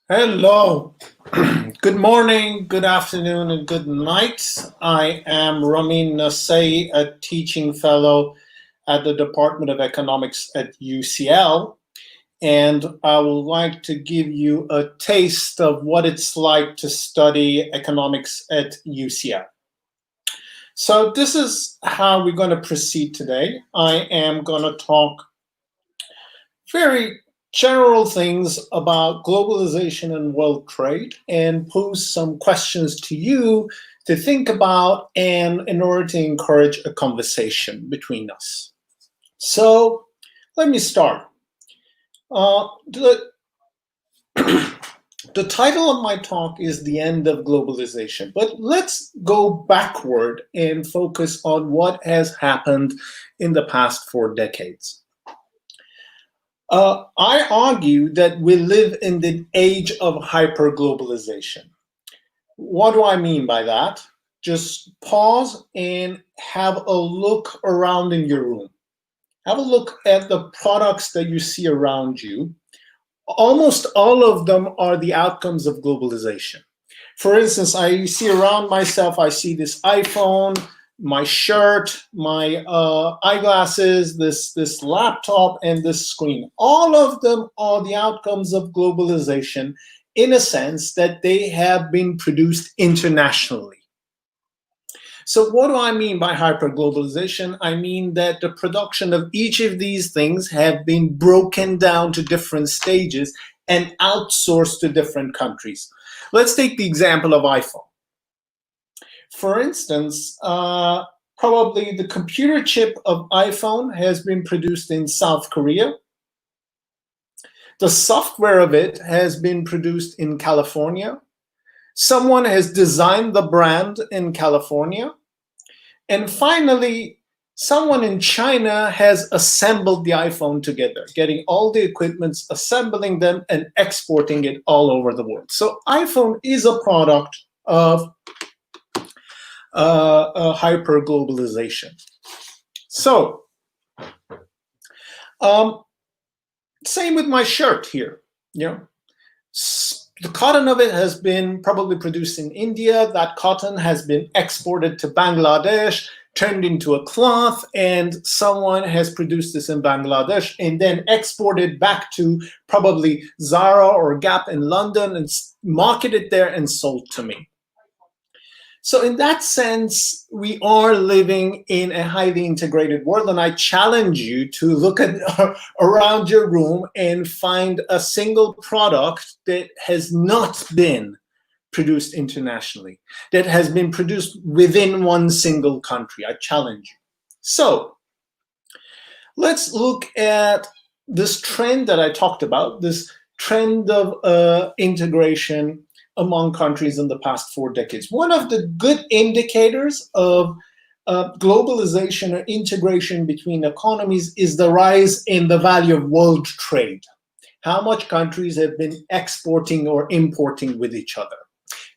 Hello. Good morning, good afternoon, and good night. I am Ramin Nassehi, a teaching fellow at the Department of Economics at UCL, and I would like to give you a taste of what it's like to study economics at UCL. So this is how we're going to proceed today. I am going to talk very general things about globalization and world trade and pose some questions to you to think about and in order to encourage a conversation between us. So let me start. The, the title of my talk is The End of Globalization, but let's go backward and focus on what has happened in the past 4 decades. I argue that we live in the age of hyperglobalization. What do I mean by that? Just pause and have a look around in your room. Have a look at the products that you see around you. Almost all of them are the outcomes of globalization. For instance, I see around myself, I see this iPhone, my shirt, my eyeglasses, this laptop, and this screen. All of them are the outcomes of globalization in a sense that they have been produced internationally. So what do I mean by hyperglobalization? I mean that the production of each of these things have been broken down to different stages and outsourced to different countries. Let's take the example of iPhone. For instance, probably the computer chip of iPhone has been produced in South Korea. The software of it has been produced in California. Someone has designed the brand in California. And finally, someone in China has assembled the iPhone together, getting all the equipments, assembling them, and exporting it all over the world. So iPhone is a product of hyperglobalization. So, same with my shirt here. The cotton of it has been probably produced in India. That cotton has been exported to Bangladesh, turned into a cloth, and someone has produced this in Bangladesh and then exported back to probably Zara or Gap in London and marketed there and sold to me. So in that sense, we are living in a highly integrated world, and I challenge you to look at around your room and find a single product that has not been produced internationally, that has been produced within one single country. I challenge you. So let's look at this trend that I talked about, this trend of integration among countries in the past 4 decades. One of the good indicators of globalization or integration between economies is the rise in the value of world trade. How much countries have been exporting or importing with each other.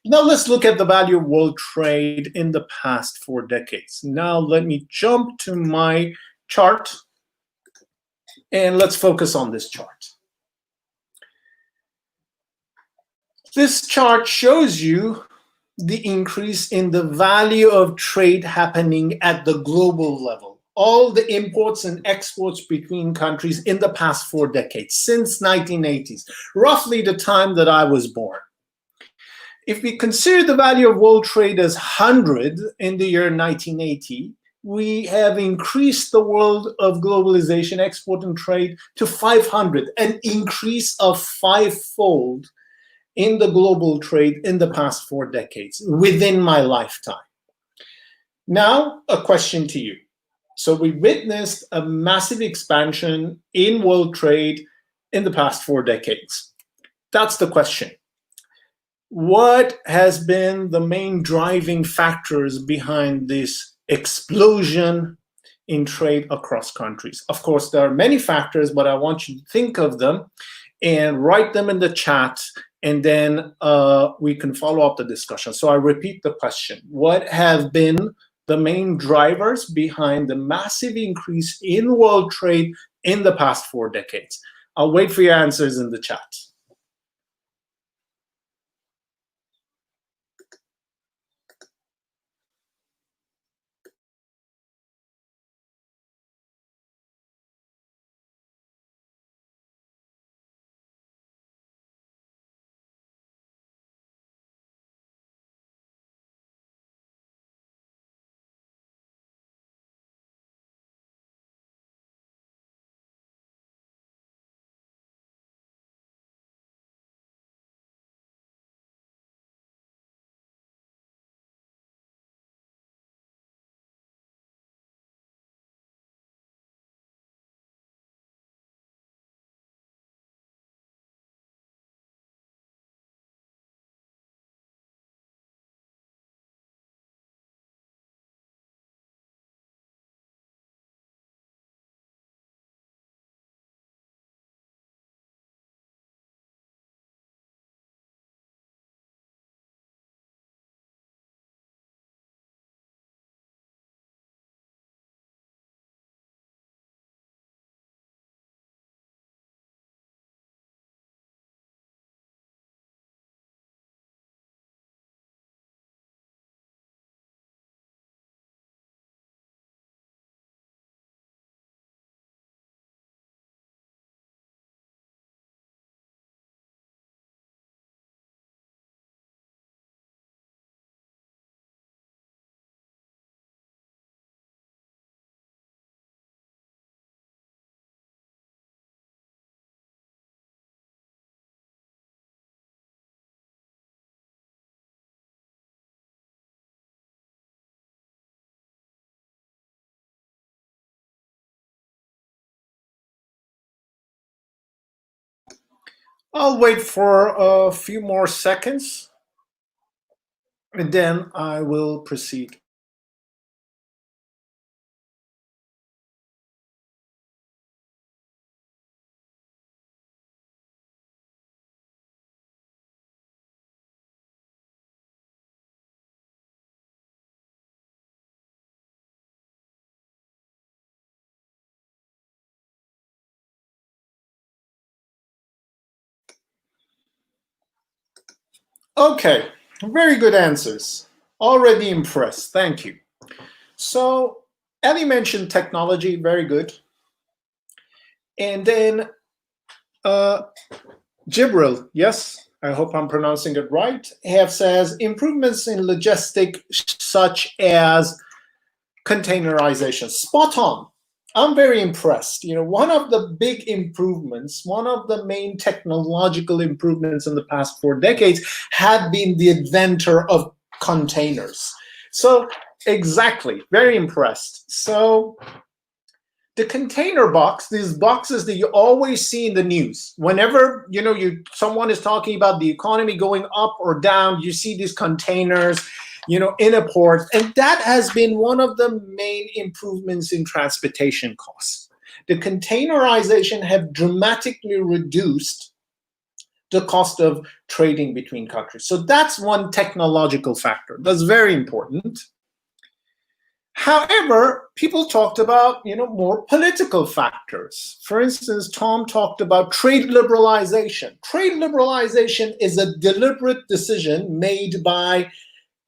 Now let's look at the value of world trade in the past 4 decades. Now let me jump to my chart and let's focus on this chart. This chart shows you the increase in the value of trade happening at the global level. All the imports and exports between countries in the past 4 decades, since 1980s, roughly the time that I was born. If we consider the value of world trade as 100 in the year 1980, we have increased the world of globalization, export and trade to 500, an increase of 5-fold in the global trade in the past 4 decades within my lifetime. Now, a question to you. So we witnessed a massive expansion in world trade in the past 4 decades. That's the question. What has been the main driving factors behind this explosion in trade across countries? Of course, there are many factors, but I want you to think of them and write them in the chat, and then we can follow up the discussion. So I repeat the question. What have been the main drivers behind the massive increase in world trade in the past 4 decades? I'll wait for your answers in the chat. I'll wait for a few more seconds and then I will proceed. Okay, very good answers. Already impressed. Thank you. So, Ellie mentioned technology, very good. And then uh, Jibril, yes, I hope I'm pronouncing it right, have says improvements in logistic such as containerization. Spot on. I'm very impressed. One of the big improvements, one of the main technological improvements in the past 4 decades had been the inventor of containers. So, exactly, very impressed. So, the container box, these boxes that you always see in the news, whenever someone is talking about the economy going up or down, you see these containers in a port, and that has been one of the main improvements in transportation costs. The containerization have dramatically reduced the cost of trading between countries. So that's one technological factor that's very important. However, people talked about more political factors. For instance, Tom talked about trade liberalization. Trade liberalization is a deliberate decision made by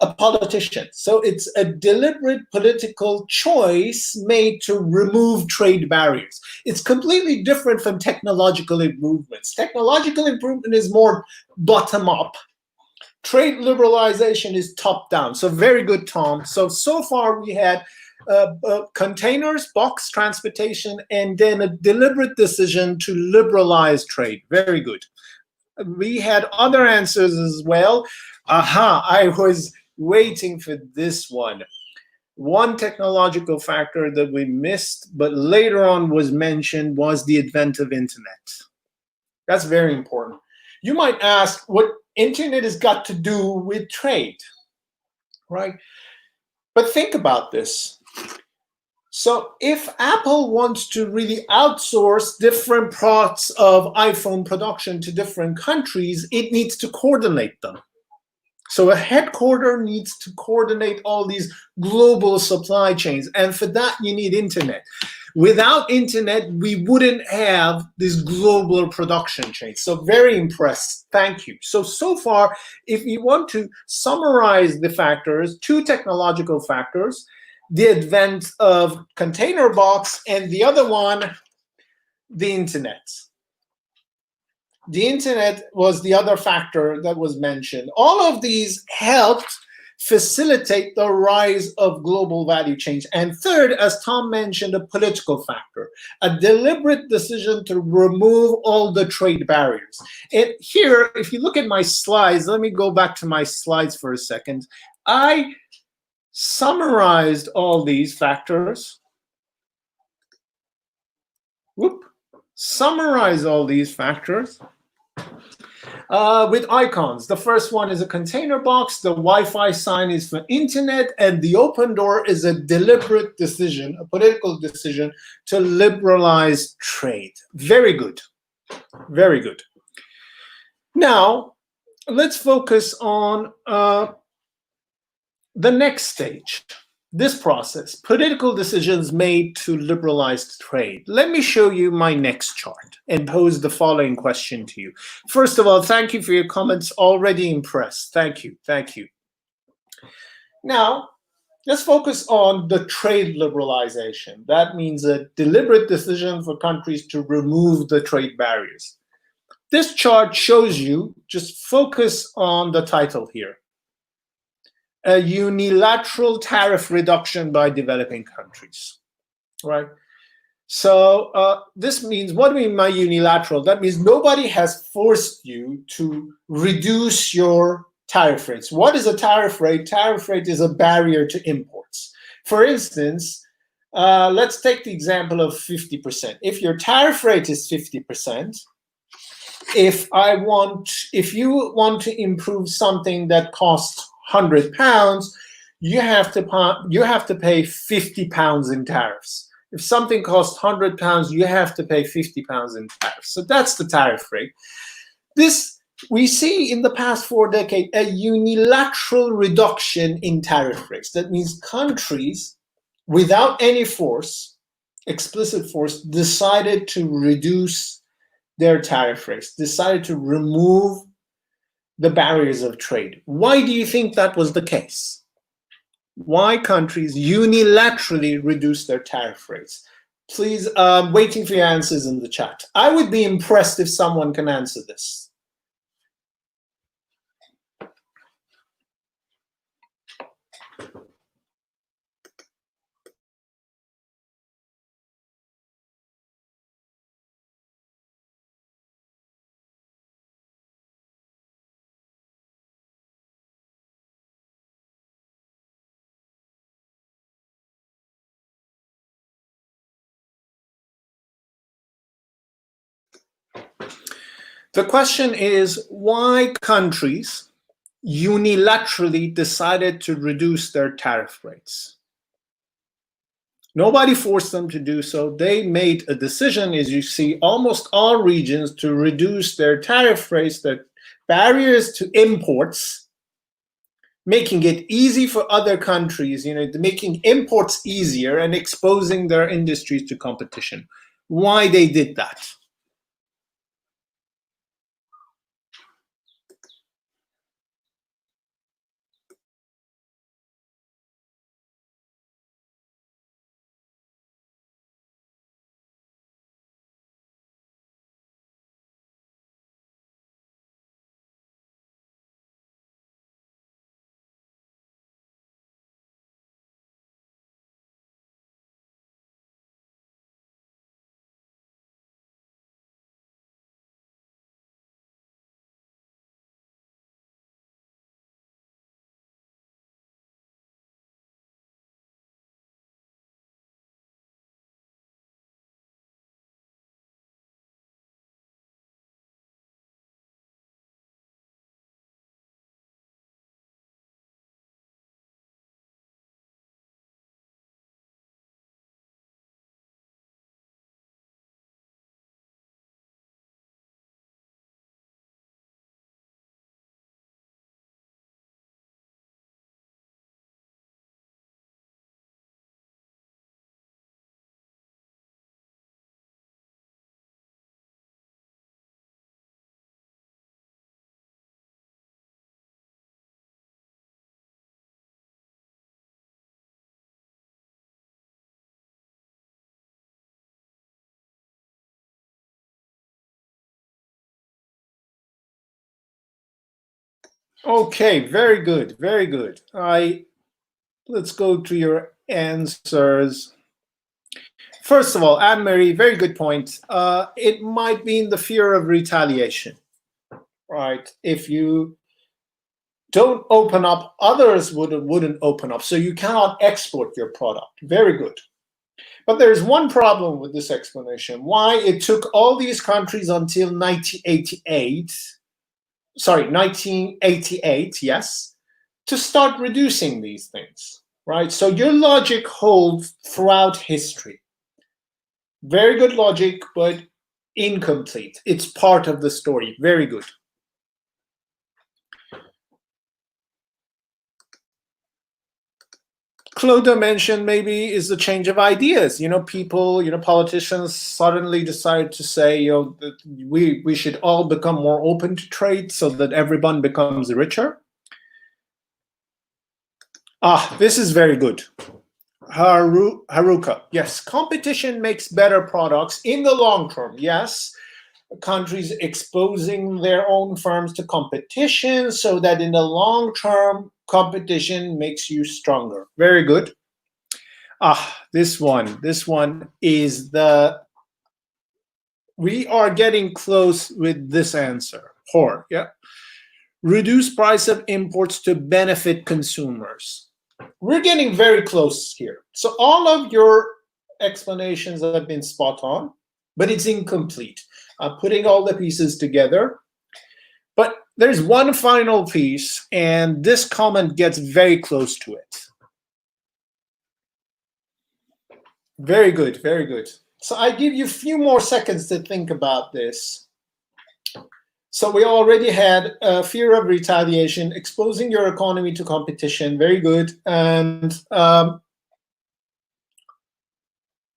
a politician. So it's a deliberate political choice made to remove trade barriers. It's completely different from technological improvements. Technological improvement is more bottom up. Trade liberalization is top down. So very good, Tom. So far we had containers, box transportation, and then a deliberate decision to liberalize trade. Very good. We had other answers as well. Aha, I was waiting for this one. One technological factor that we missed, but later on was mentioned, was the advent of internet. That's very important. You might ask what internet has got to do with trade, right? But think about this. So if Apple wants to really outsource different parts of iPhone production to different countries, it needs to coordinate them. So a headquarter needs to coordinate all these global supply chains. And for that, you need internet. Without internet, we wouldn't have this global production chain. So very impressed. Thank you. So far, if you want to summarize the factors, two technological factors, the advent of container box, and the other one, the internet. The internet was the other factor that was mentioned. All of these helped facilitate the rise of global value chains. And third, as Tom mentioned, a political factor, a deliberate decision to remove all the trade barriers. And here, if you look at my slides, let me go back to my slides for a second. I summarized all these factors. Summarize all these factors with icons. The first one is a container box, the Wi-Fi sign is for internet, and the open door is a deliberate decision, a political decision to liberalize trade. Very good. Very good. Now, let's focus on the next stage. This process, political decisions made to liberalize trade. Let me show you my next chart and pose the following question to you. First of all, thank you for your comments. Already impressed. Thank you. Thank you. Now, let's focus on the trade liberalization. That means a deliberate decision for countries to remove the trade barriers. This chart shows you, just focus on the title here, a unilateral tariff reduction by developing countries, right? So this means, what do I mean by unilateral? That means nobody has forced you to reduce your tariff rates. What is a tariff rate? Tariff rate is a barrier to imports. For instance, let's take the example of 50%. If your tariff rate is 50%, if you want to improve something that costs £100, you have to pay £50 in tariffs. If something costs £100, you have to pay £50 in tariffs. So that's the tariff rate. We see in the past 4 decades a unilateral reduction in tariff rates. That means countries, without any force, explicit force, decided to reduce their tariff rates, decided to remove the barriers of trade. Why do you think that was the case? Why countries unilaterally reduce their tariff rates? Please, waiting for your answers in the chat. I would be impressed if someone can answer this. The question is why countries unilaterally decided to reduce their tariff rates. Nobody forced them to do so. They made a decision, as you see, almost all regions to reduce their tariff rates, their barriers to imports, making it easy for other countries, making imports easier and exposing their industries to competition. Why they did that? Okay, very good, very good. Let's go to your answers. First of all, Anne-Marie, very good point. It might be in the fear of retaliation, right? If you don't open up, others wouldn't open up, so you cannot export your product. Very good. But there's one problem with this explanation. Why it took all these countries until 1988, yes, to start reducing these things, right? So your logic holds throughout history. Very good logic, but incomplete. It's part of the story. Very good. Clodagh mentioned maybe is the change of ideas. People, politicians suddenly decide to say, that we should all become more open to trade so that everyone becomes richer. This is very good. Haruka, yes, competition makes better products in the long term. Yes, countries exposing their own firms to competition so that in the long term, competition makes you stronger. Very good. This one is we are getting close with this answer. Yeah. Reduce price of imports to benefit consumers. We're getting very close here. So all of your explanations have been spot on. but it's incomplete. I'm putting all the pieces together. But there's one final piece, and this comment gets very close to it. Very good, very good. So I give you a few more seconds to think about this. So we already had fear of retaliation, exposing your economy to competition, very good, and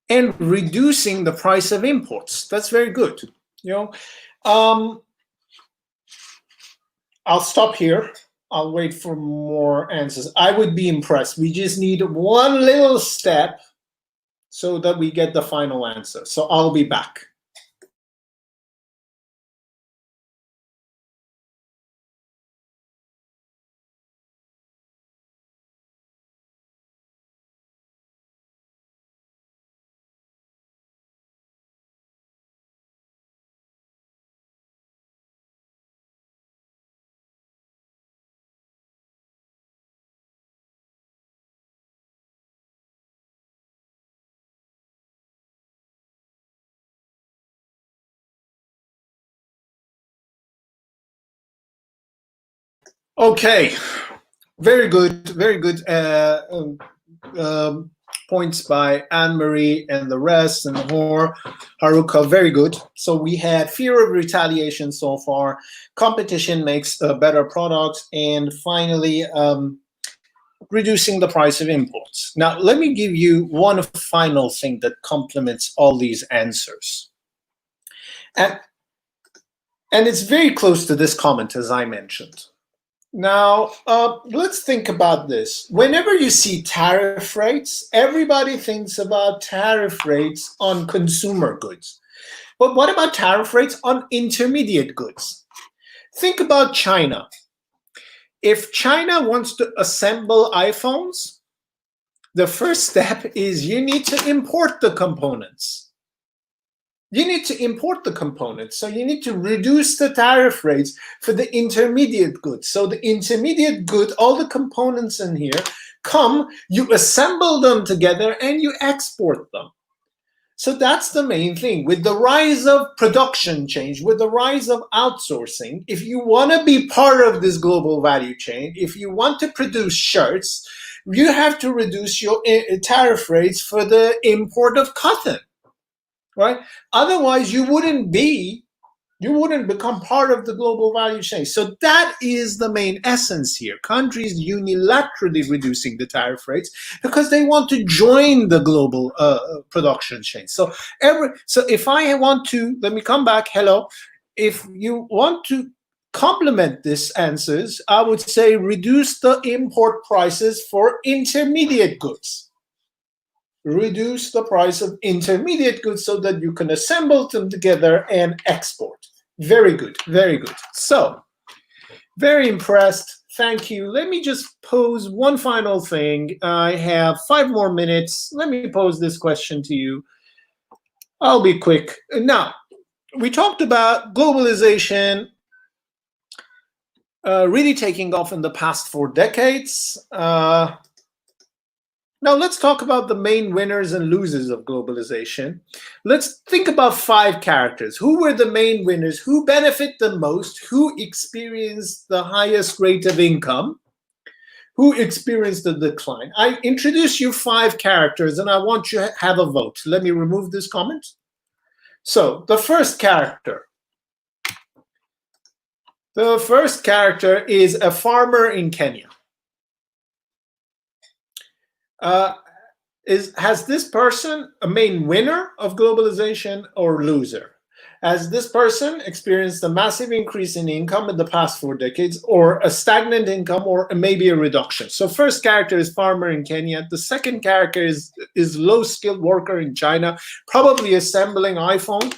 reducing the price of imports. That's very good. I'll stop here. I'll wait for more answers. I would be impressed. We just need one little step so that we get the final answer. So I'll be back. Okay, very good, very good points by Anne-Marie and the rest, and Haruka, very good. So we had fear of retaliation so far, competition makes better products, and finally, reducing the price of imports. Now, let me give you one final thing that complements all these answers. And it's very close to this comment, as I mentioned. Now, let's think about this. Whenever you see tariff rates, everybody thinks about tariff rates on consumer goods. But what about tariff rates on intermediate goods? Think about China. If China wants to assemble iPhones, the first step is you need to import the components. You need to import the components. So you need to reduce the tariff rates for the intermediate goods. So the intermediate good, all the components in here come, you assemble them together and you export them. So that's the main thing. With the rise of production change, with the rise of outsourcing, if you want to be part of this global value chain, if you want to produce shirts, you have to reduce your tariff rates for the import of cotton. Right? Otherwise, you wouldn't become part of the global value chain. So that is the main essence here. Countries unilaterally reducing the tariff rates because they want to join the global production chain. So if I want to, let me come back, hello. If you want to complement these answers, I would say reduce the import prices for intermediate goods. Reduce the price of intermediate goods so that you can assemble them together and export. Very good, very good. So, very impressed. Thank you. Let me just pose one final thing. I have 5 more minutes. Let me pose this question to you. I'll be quick. Now, we talked about globalization really taking off in the past 4 decades. Now let's talk about the main winners and losers of globalization. Let's think about 5 characters. Who were the main winners? Who benefit the most? Who experienced the highest rate of income? Who experienced the decline? I introduce you 5 characters and I want you to have a vote. Let me remove this comment. So the first character. The first character is a farmer in Kenya. Has this person a main winner of globalization or loser? Has this person experienced a massive increase in income in the past 4 decades, or a stagnant income, or maybe a reduction? So first character is farmer in Kenya. The second character is low-skilled worker in China, probably assembling iPhone.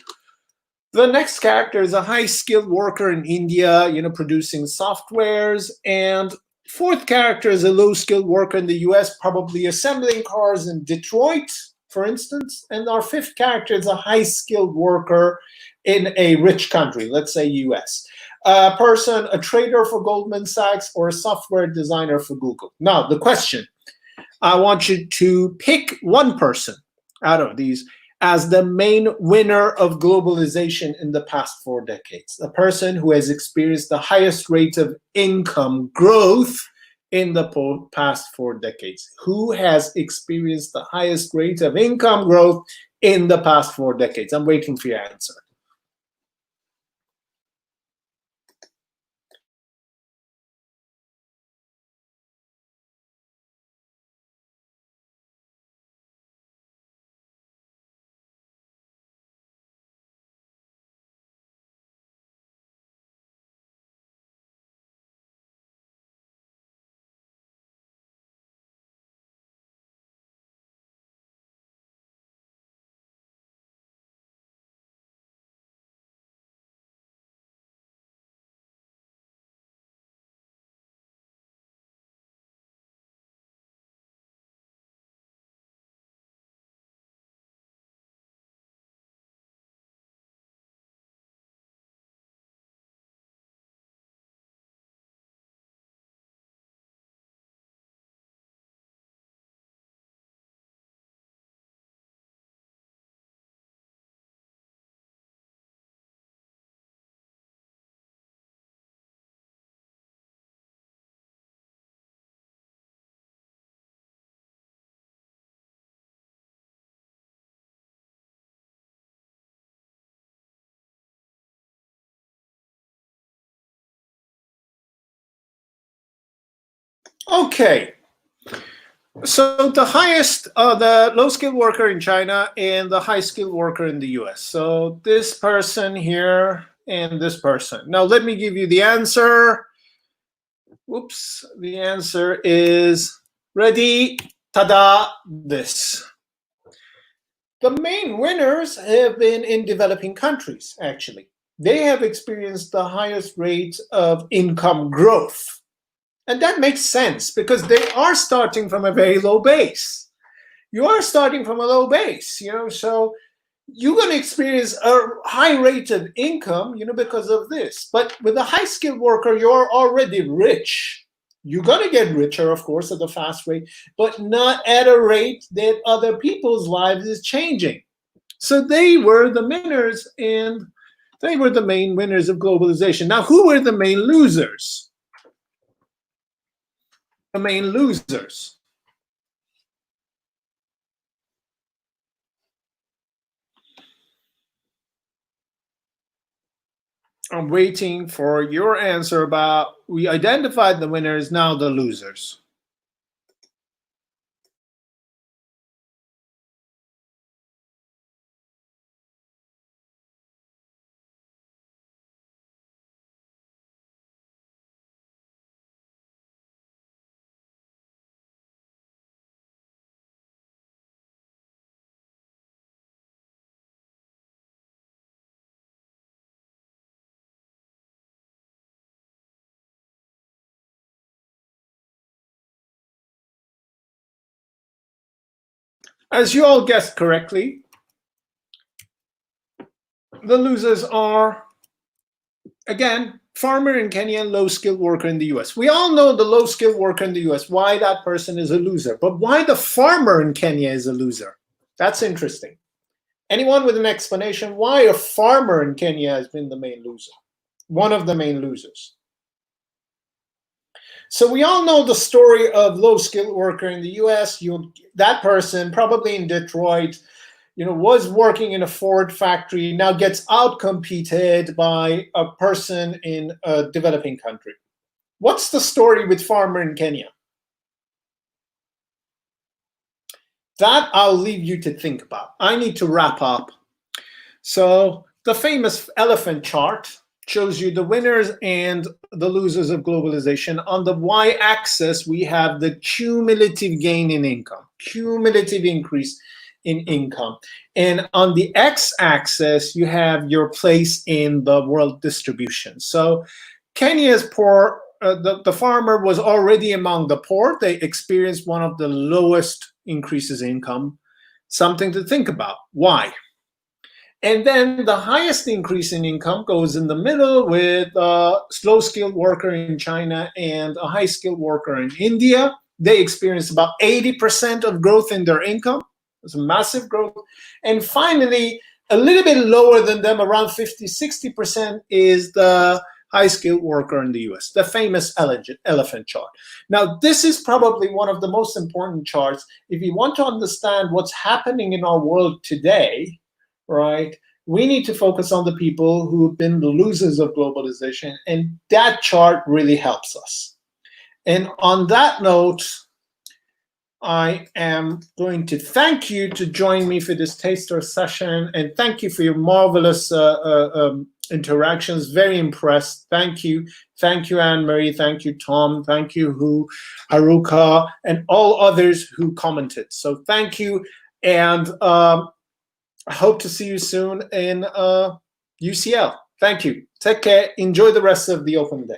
The next character is a high-skilled worker in India, producing softwares. And fourth character is a low-skilled worker in the US, probably assembling cars in Detroit, for instance. And our fifth character is a high-skilled worker in a rich country, let's say US. A person, a trader for Goldman Sachs, or a software designer for Google. Now, the question, I want you to pick one person out of these as the main winner of globalization in the past 4 decades, the person who has experienced the highest rate of income growth in the past 4 decades. Who has experienced the highest rate of income growth in the past 4 decades? I'm waiting for your answer. Okay, so the low skilled worker in China and the high skilled worker in the US. So this person here and this person. Now let me give you the answer. Whoops, the answer is ready. Tada, this. The main winners have been in developing countries, actually. They have experienced the highest rate of income growth. And that makes sense because they are starting from a very low base. You are starting from a low base, so you're going to experience a high rate of income, because of this. But with a high skilled worker, you're already rich. You're going to get richer, of course, at a fast rate, but not at a rate that other people's lives is changing. So they were the winners, and they were the main winners of globalization. Now, who were the main losers? The main losers. I'm waiting for your answer about, we identified the winners, now the losers. As you all guessed correctly, the losers are, again, farmer in Kenya and low-skilled worker in the US. We all know the low-skilled worker in the US, why that person is a loser. But why the farmer in Kenya is a loser? That's interesting. Anyone with an explanation why a farmer in Kenya has been the main loser? One of the main losers. So we all know the story of low-skilled worker in the US. That person, probably in Detroit, was working in a Ford factory, now gets outcompeted by a person in a developing country. What's the story with farmer in Kenya? That I'll leave you to think about. I need to wrap up. So the famous elephant chart shows you the winners and the losers of globalization. On the y-axis, we have the cumulative gain in income, cumulative increase in income. And on the x-axis, you have your place in the world distribution. So Kenya's poor, the farmer was already among the poor. They experienced one of the lowest increases in income. Something to think about. Why? And then the highest increase in income goes in the middle with a slow-skilled worker in China and a high-skilled worker in India. They experience about 80% of growth in their income. It's a massive growth. And finally, a little bit lower than them, around 50-60%, is the high-skilled worker in the US, the famous elephant chart. Now, this is probably one of the most important charts. If you want to understand what's happening in our world today, right, we need to focus on the people who have been the losers of globalization, and that chart really helps us. And on that note, I am going to thank you to join me for this taster session, and thank you for your marvelous interactions. Very impressed. Thank you. Thank you, Anne-Marie. Thank you, Tom. Thank you, Haruka, and all others who commented. So thank you, and I hope to see you soon in UCL. Thank you. Take care. Enjoy the rest of the open day.